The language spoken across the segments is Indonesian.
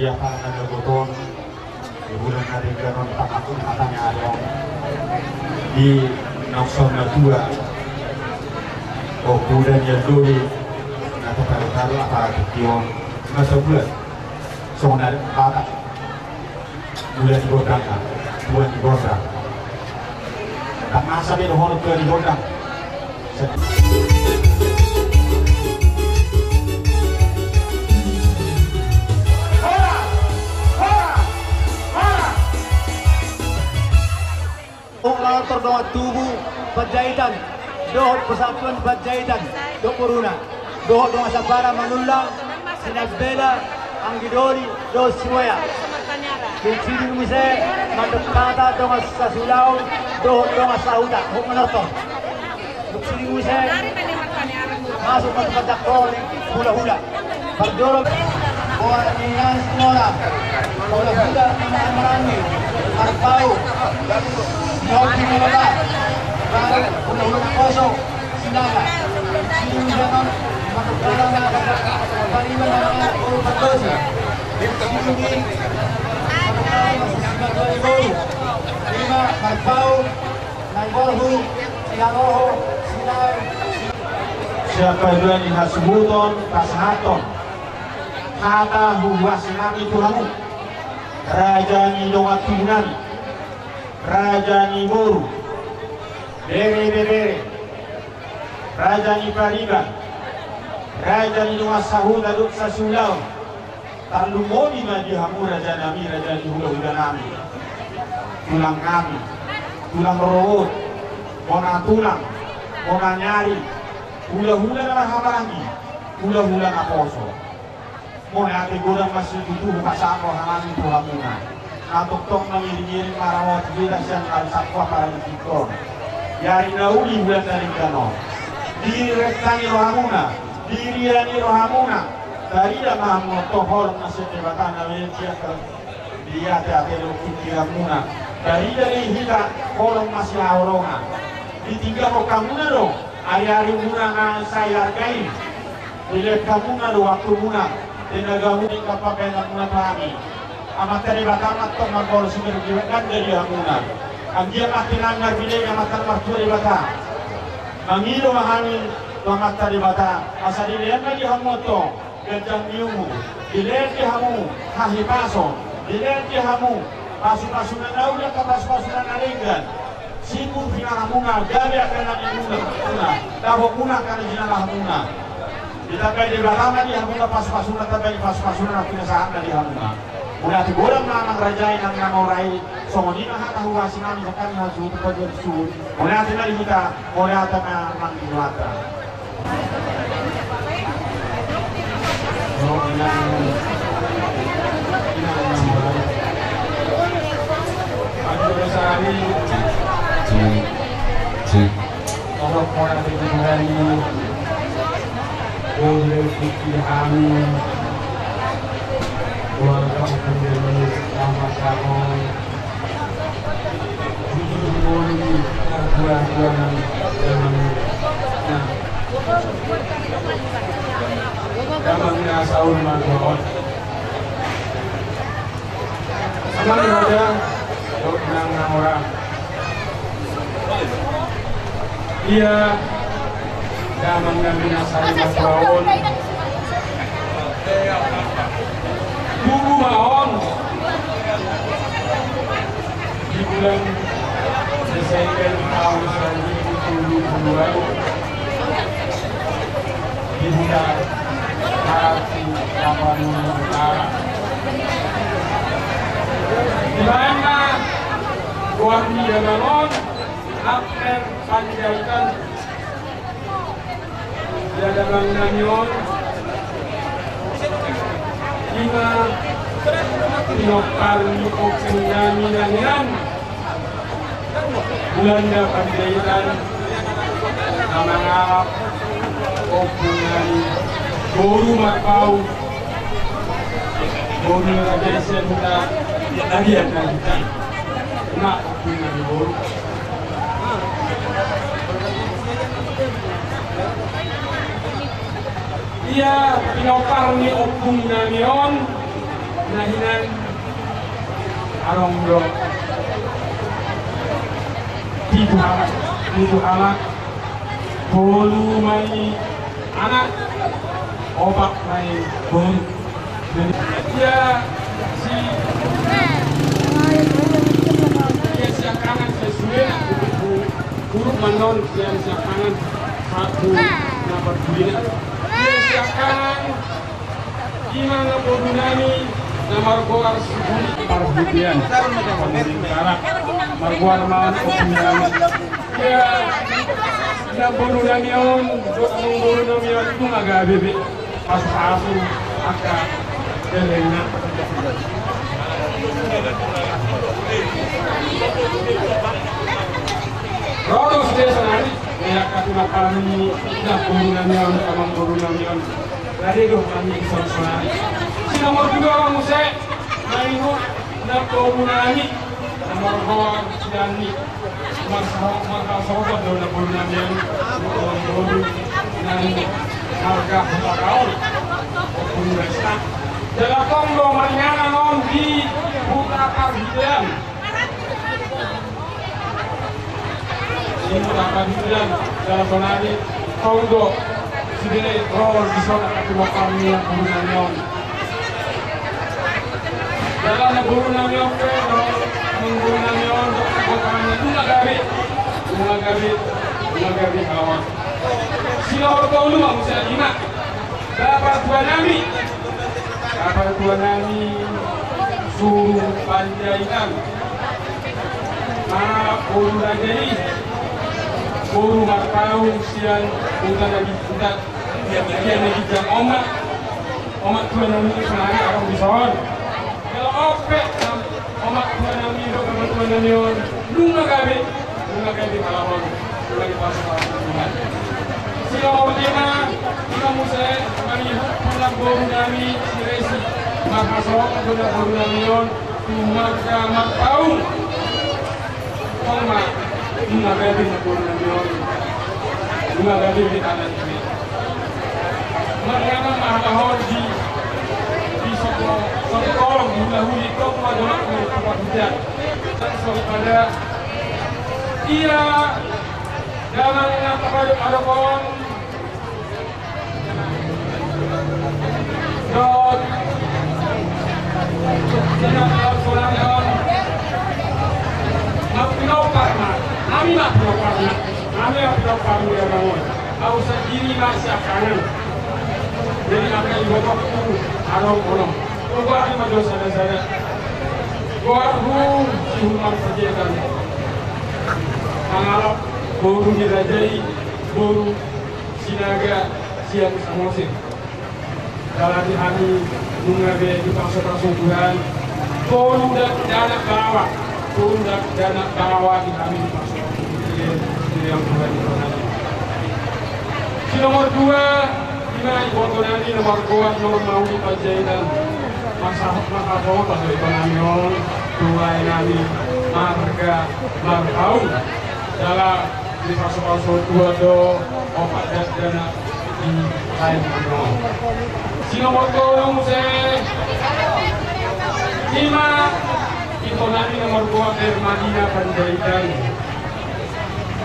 dia karena kebutuhan di bulan hari kanon takapun katanya ada di Noksona 2 kemudian yang dulu atau taruh apa ketiong masa bulan soalnya kata bulan godang bulan godang tak masa dia honor ke godang. Latar doa tubuh Panjaitan, doa persatuan Panjaitan, doa Puruna, doa doa Sapara Manulang, Sinagbela, Anggidori, doa Siwaya. Kecil mise, mandok kata doa Sasulau, doa Sauda, doa Menorto. Kecil mise, masuk ke tempat dakol, hula-hula. Berdorong, doa nian sekolah, hula-hula, Marangi, Arpau. Yogi Melala, Undang-Undang Kosong, Sinaga, Sini Jangan, Makukala, Pariman dan Uru Berdosa, Sini, Makukala, Lima, Marpau, Naiborhu, Sinaloho, Sinai. Siapa juga ni Hasubuton, Kasahaton, Hata Huwas Nami Tuhamu, Raja Nidonga Tunani, Raja Niburu, Bere, Raja Nipariga, Raja Nidunga Sahuda Duk Sasulau, Tarlumoni Madi Hamu Raja Nami, Raja Nihula Nami, Tulang Nami, Tulang Rohot, Mona Tulang, Mona Nyari, Hula-hula na habangi, hula-hula na poso. Mona ate gudang masih tutuh kasama hangani tuhamuna. Natoktok na miringirin marawat bila siyang al-sakwa para itikon. Yari na uli bulan dari kano. Diri rektani rohamuna, diri yani rohamuna. Dari da mahamu tohol na setebatan na mencia ke dia te lo kikiramuna. Dari hita kolong masih auronga. Ditinggal mo kamuna dong. Hari-hari muna nga saya hargai. Bila kamuna do waktu muna. Tenaga muna kapakai na muna kami. Amat dari batamat to magor sumber jiwakan dari hamuna. Ang dia makinangar bilay amatan martu di bata. Mangilo mahangin to amat dari bata. Asa dilihan na di hamoto. Gajang niumu. Dilihan di hamu. Hahipaso. Dilihan di hamu. Pasu-pasunan daw niya kapas-pasunan naringgan. Sipun pinahamuna. Gabi akan nabi muna. Dahok muna kan jinalahamuna. Ditabay di batama di hamuna pas-pasunan. Tabay pas-pasunan na pinasahan na di hamuna. Mula tigulang na ang rajain ang namoray so hindi na hatahuwasin namin sa kanya suot at pag-suot mula natin nalikita mula natin na mangiwata so inang namoray ang sa amin kalau po natin namoray yung kikihami keluarga kemudian sama-sama jujur perbuatan namanya Saul Margot sama ada orang orang dia namanya Saul Margot Buku mahon di bulan Desember tahun 2022 di bulan Maret Utara di mana Wahdi Damalon Akter Panjaitan di Adamang Nanyon lima pinokal ko kanyang Belanda Panjaitan na mga opungan Guru Macau Guru Rajaisen na lagi at nalita na opungan Guru Iya pinokal ni opung na niyon nahinan arong do itu anak bolu mai anak obat mai bolu dia si siakangan sesuai buruk manon yang siakangan satu nomor dunia dia siakangan gimana bolu nami nomor goar sepuluh perbudian pemerintah marguar man opinian ya na bolu namion bolu namion itu agak bebe pas-pasu aka delena Rodos desa nani ya katuna kami na bolu namion kamang bolu namion dari do kami son-sonani si nomor 2 orang musik mainu na bolu nami nomor 2 sidani marka sobat do na bolu namion bolu nani harga pemakaun universitas Jalakong do mariana non di Butakar Hidean di Butakar Hidean Jalakongani kau do sidene rol di sana katuma kami yang bulu namion dalam bulu namion ke do bulu namion do kami Unagabi kawan sila kau lu manusia lima dapat dua nami suruh panjaikan bolu lagi bolu markau sian udah lagi dia lagi jam omat dua nami senari orang bison kalau opek omat dua nami dua nami lunga gabe kalahon lagi pasal sila ultima kita musai kami pulang bolu nami siresi makasok sudah bolu namion marga markau Oma, bunga gabi na bolu namion bunga gabi di kanan ini mariana mahalahon di sekolong bunga huli itu pada tempat hujan dan pada ia jangan kepada adapun dot jangan solangan kami nak ya bangun. Aku sendiri masih akan. Jadi akan dibawa itu arong kolong. Gua ada macam sana. Gua cuma sajakan. Mengalap baru dirajai, baru sinaga siap samosin. Dalam hari mengabe di pasar Tuhan. Baru dana bawa. Pundak dana tawa di kami masuk yang Tuhan itu. Si nomor 2 gimana ibu nani nomor 2 nomor mau di Panjaitan masa bawa pasal ekonomion 2 nani marga markau dalam di pasal 2 do opat dana di lain nomor. Si nomor 2 musik 5 ekonomi nomor 2 dari Madinah Panjaitan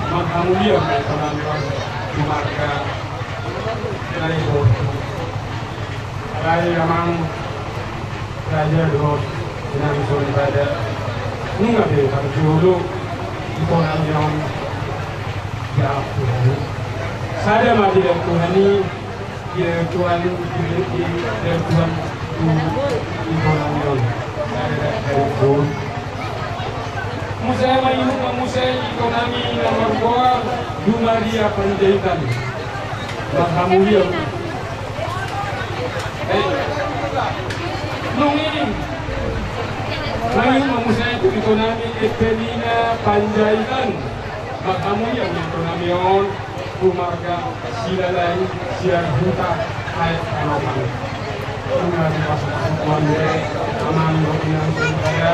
Makamulia ekonomi di marga dari Rai Ramang Raja Dot dengan zona pada nggak deh kalau dulu ekonomi yang jauh saya Madinah Tuhani dia Tuhan ekonomi Musai mayu musai ekonomi nomor 2 Dumaria Panjaitan Makamulia nungin mayu musai ekonomi Epelina Panjaitan Makamulia ekonomi on Dumarga Silalai Siar Huta Hai Anoman Tunggal di pasal-pasal aman dengan saya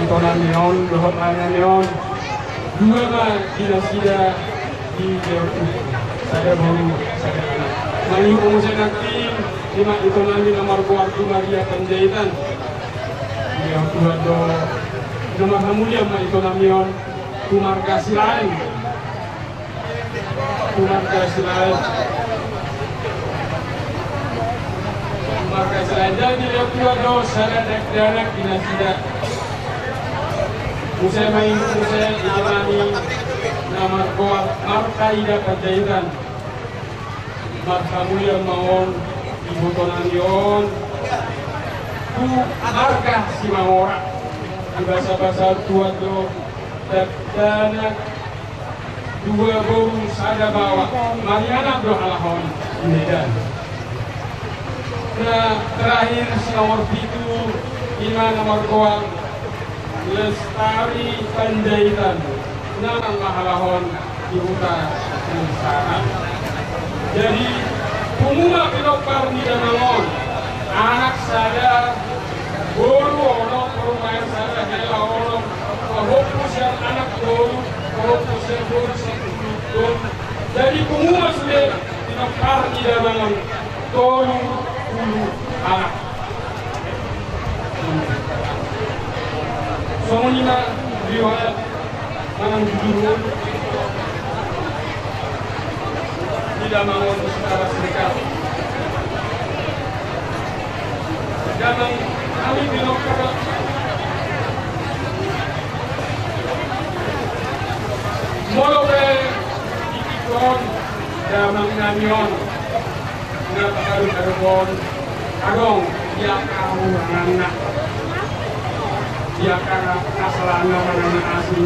ekonomion dohot ananion dua mah sida di jauh saya baru saya mayu saya nanti lima ekonomi nomor kuartu Maria Panjaitan yang Tuhan do nomor mulia ma ekonomion tumarga silain jadi dia Tuhan do sadak dinasida Musai main musai ekonomi nomor kuart Markaida Panjaitan marka mulia maon ibu tonanion tu marka si mawora di bahasa tua do dana dua boru sada bawa Mariana do alahon di Medan. Nah terakhir si nomor 7 lima nomor kuat Lestari Panjaitan nama mahalahon di utara sana. Jadi pengumuman pinopar di Danamon anak saya guru ono perumahan saya hela ono fokus yang anak guru fokus yang guru satu. Jadi pengumuman sudah pinopar di Danamon 70 anak. Semuanya riwayat manang jujur tidak mau secara serikat. Jangan kami bilang kata molobe ikon damang namion nggak karu agong dia kamu anak dia karena kasalana anak asli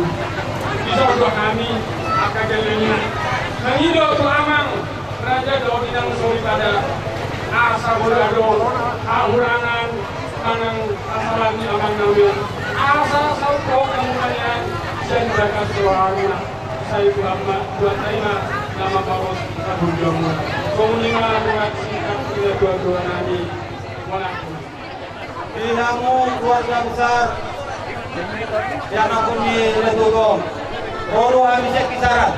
bisa dua kami akan gelenya mengido tu amang raja do inang suri pada asa burado ahurangan manang asalani amang namion asa sauko kamulanya senjaka suaruna saya Muhammad buat saya nama paus kabujong komunima buat singkat dua nani walakum Pinamu keluarga besar yang aku di Letugo Roro Amise Kisaran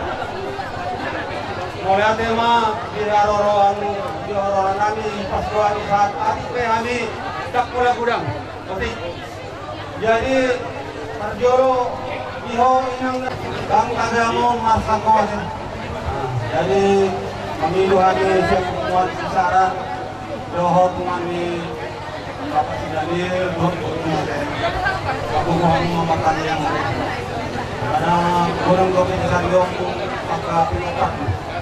oleh tema di Roroan kami pasukan saat akhir kami tak pula gudang oke jadi Parjoro iho inang bang kagamu masa kawasan jadi pemilu hari sebuah Kisaran dohor kami Bapak Daniel, aku mau memakan yang ada. Karena orang kami disariong maka pinotak.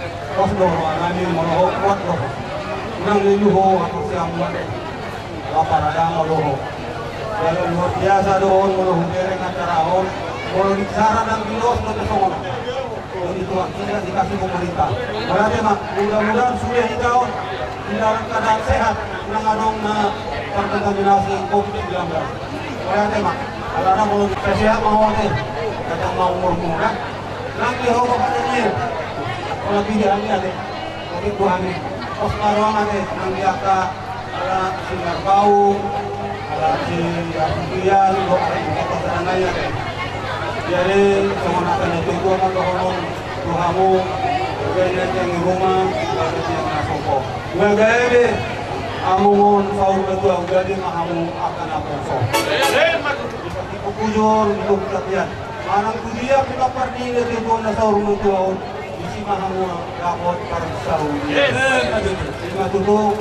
Terus doh, kami mau kuat doh. Orang liluho aku siang buat. Lapar ada mau Jadi luar biasa doh, mau bereng acara on. Kalau bicara dan bilos lo kesongon. Jadi Tuhan tidak dikasih pemerintah. Berarti mak, mudah-mudahan sudah hijau dalam keadaan sehat. Nangadong na terkontaminasi COVID-19. Berarti mak, kalau mau sehat mau deh, kadang mau umur-umur kan? Nanti ho katanya, kalau tidak ada, tapi Tuhan ini, pas marwang ada, nanti ada sinar bau, ada si Artian, ada serangannya. Jadi semua akan itu akan dohon Tuhamu, kemudian yang di rumah, kemudian yang nasoko. Nggak deh. Amungun saur betul jadi mahamu akan aku so. Seperti kujur untuk kalian. Manang kudia kita pergi ke tuan saur betul. Isi mahamu dapat para saur. Terima tutup.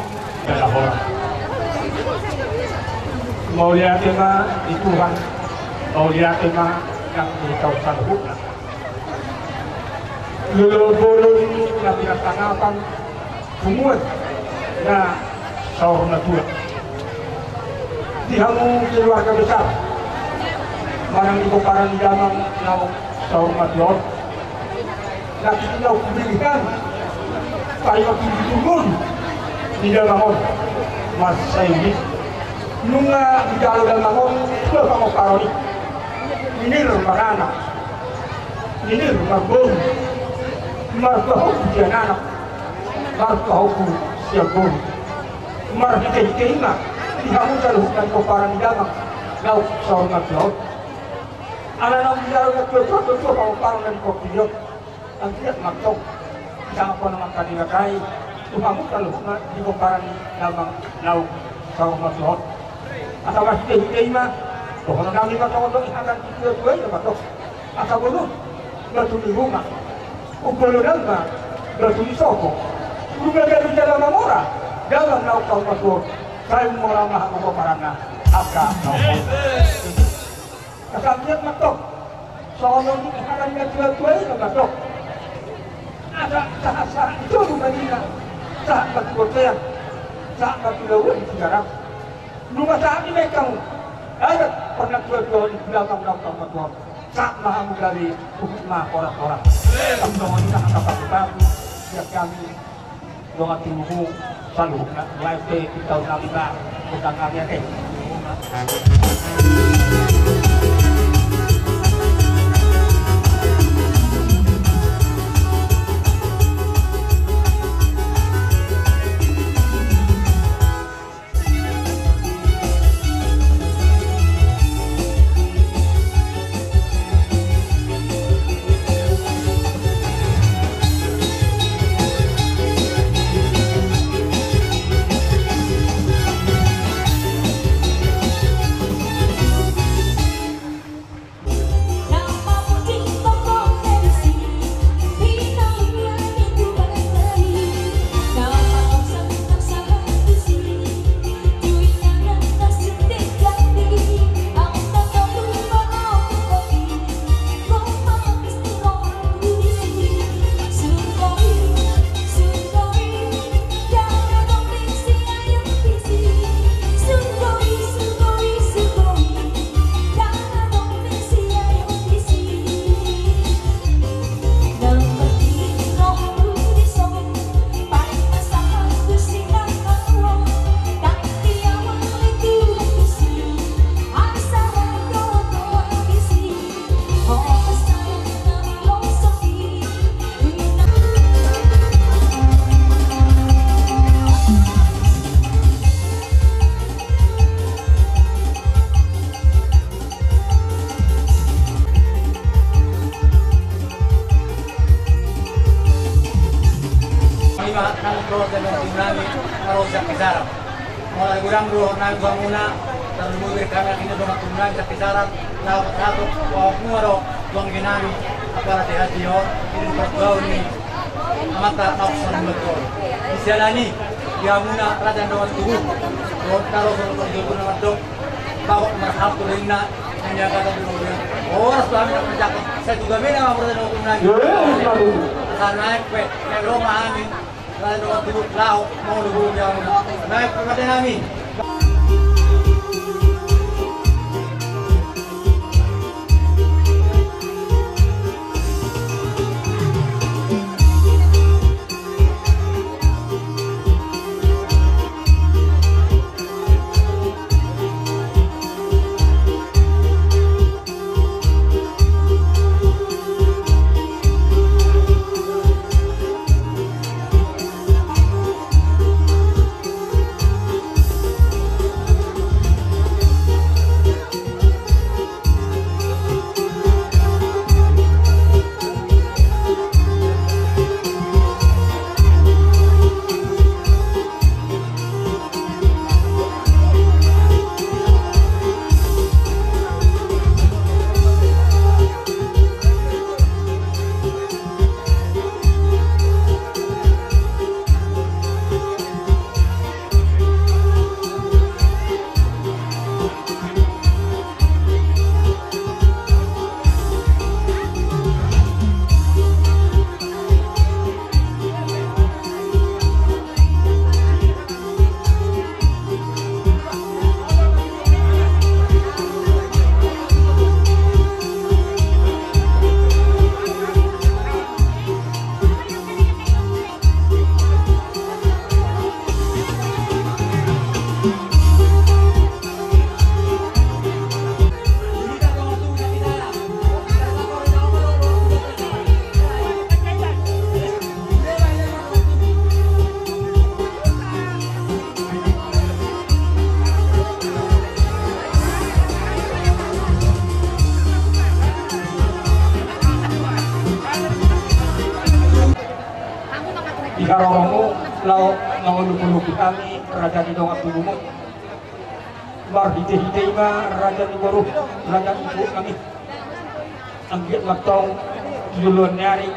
Mau lihat tema di Tuhan, mau lihat tema yang di kawasan hutan. Lulur-lulur yang dilaksanakan semua. Nah. Saur natua dihamu keluarga besar manang di koparan damang nau saur natua lagi tinau pemilihan tayo pinitulun di dalamon mas sayuri nunga di dalamon ke kamu karoni ini rumah anak ini rumah bom markahau ujian anak markahau siap bom Mar dikei-kei na dihamu daluhkan koparan dagang lauk saur natua anak-anak bicara betul kamu parang dari kopiok ang tiyak magtok isang ako naman kanila kay Tumamot kalau di kumparan lamang lauk sa masihot. Atau masih higay ma, kung ano namin matawag ihagan ito na bato. Atau bulot, batuli bunga. Upulo lang ba, batuli soko. Kung gagawin niya lang mamura, dalam lauk sa masihot, sa'yo mura mahal mo kumparan na aka lauk. Kasabihan matok, so ano ihagan niya ito na bato. Sa itu bukannya saat berkotea saat berlawan di garap rumah saat ini mereka ada pernah jual di belakang belakang saat maha menggali rumah orang-orang teman-teman kita angkat babu setiap kami doa timuhu selalu live di tahun kami lah bukan kalian mulai kurang dulu naik gua muna terlebih kami ini dong tunai tak kisaran laut satu wah muro tuang ginami apa hati yo ini bergaul nih mata nafsu betul isialani dia muna raja dong tubuh dong taruh untuk tubuh nama dong bawa merhab turina hanya kata dulu orang suami tak menjaga saya juga bina berada dong tunai karena naik ke rumah kami raja dong tubuh laut mau dulu dia muna naik ke kami. Di Karoromu lau mangulu-ulu kami raja di dongak tubuhmu bar hite-hite ma raja di boruh raja ibu kami ambil matong duluan nyari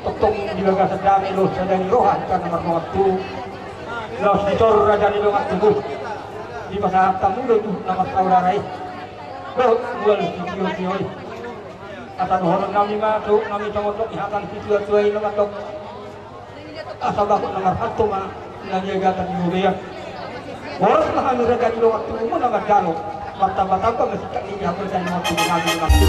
tokong dilaga sedami lo sedang rohan karena waktu lo sitor raja di dongak tubuh di masa tamu lo tuh nama saudara lo mulai video atan horon nami ma tuh nami tongotok ihatan video-video ini matok asal bakut nomor satu mah nanjagatan di Mulia. Boros lah kami raga di waktu umum nomor jalo. Bata-bata kok mesti tak ini hampir saya mau tinggal di waktu.